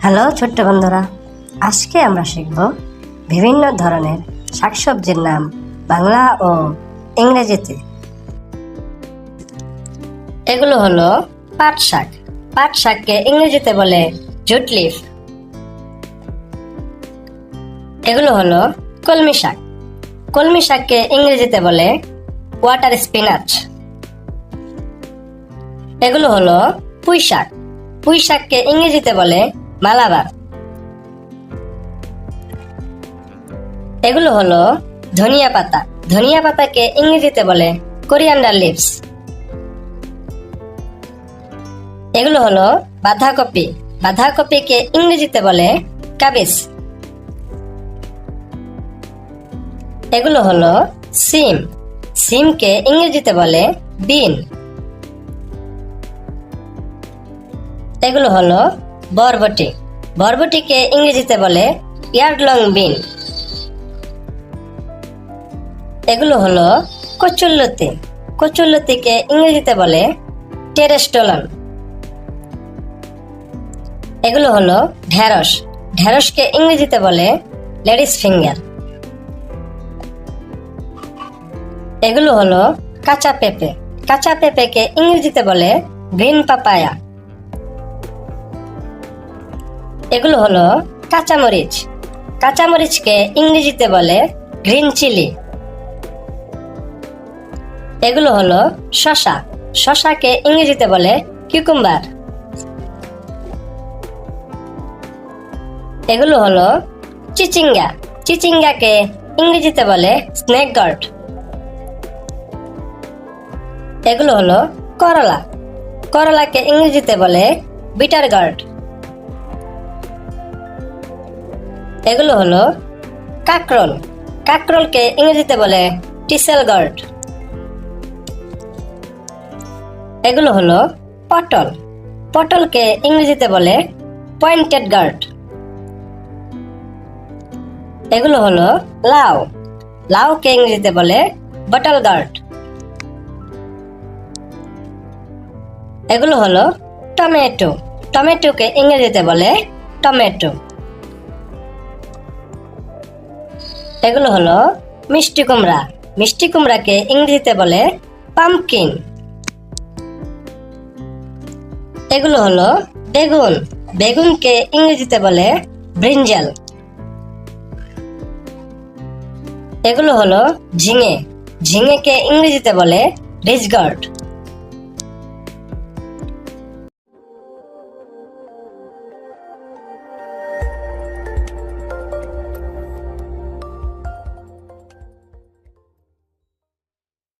Hello ছোট্ট বন্ধুরা, আজকে আমরা শিখব বিভিন্ন ধরনের শাকসবজির নাম বাংলা ও ইংরেজিতে। এগুলো হলো পাট শাক। পাট শাককে ইংরেজিতে বলে জুট লিফ। এগুলো হলো কলমি শাক। কলমি শাককে ইংরেজিতে বলে ওয়াটার স্পিনাচ। এগুলো হলো পুঁই শাক। পুঁই শাককে ইংরেজিতে বলে মালাবার। এগুলো হলো ধনিয়া পাতা। ধনিয়া পাতাকে ইংরেজিতে বলে কোরিয়ান্ডার লিভস। এগুলো হলো বাঁধাকপি। বাঁধাকপিকে ইংরেজিতে বলে কাবিজ। এগুলো হলো সিম। সিমকে ইংরেজিতে বলে বিন। এগুলো হলো বরবটি। বরবটিকে ইংরেজিতে বলে ইয়ার্ডলং বিন। এগুলো হলো কচুল্লতি। কচুল্লতিকে ইংরেজিতে বলে টেরেস্টোলন। এগুলো হলো ঢেঁড়স। ঢেঁড়সকে ইংরেজিতে বলে লেডিস ফিঙ্গার। এগুলো হলো কাঁচা পেঁপে। কাঁচা পেঁপেকে ইংরেজিতে বলে গ্রিন পাপায়া। এগুলো হলো কাঁচামরিচ। কাঁচামরিচকে ইংরেজিতে বলে গ্রিন চিলি। এগুলো হলো শসা। শসাকে ইংরেজিতে বলে কিউকুম্বার। এগুলো হলো চিচিঙ্গা। চিচিঙ্গাকে ইংরেজিতে বলে স্নেক গার্ড। এগুলো হলো করলা। করলাকে ইংরেজিতে বলে বিটার গার্ড। এগুলো হলো কাকরোল। কাকরোলকে ইংরেজিতে বলে টিসেল গার্ড। এগুলো হলো পটল। পটলকে ইংরেজিতে বলে পয়েন্টেড গার্ড। এগুলো হলো লাউ। লাউকে ইংরেজিতে বলে বটল গার্ড। এগুলো হলো টমেটো। টমেটোকে ইংরেজিতে বলে টমেটো। এগুলো হলো মিষ্টি কুমড়া। মিষ্টি কুমড়াকে ইংরেজিতে বলে পাম্পকিন। এগুলো হলো বেগুন। বেগুনকে ইংরেজিতে বলে ব্রিঞ্জাল। এগুলো হলো ঝিঙে। ঝিঙেকে ইংরেজিতে বলে রিজ গার্ড।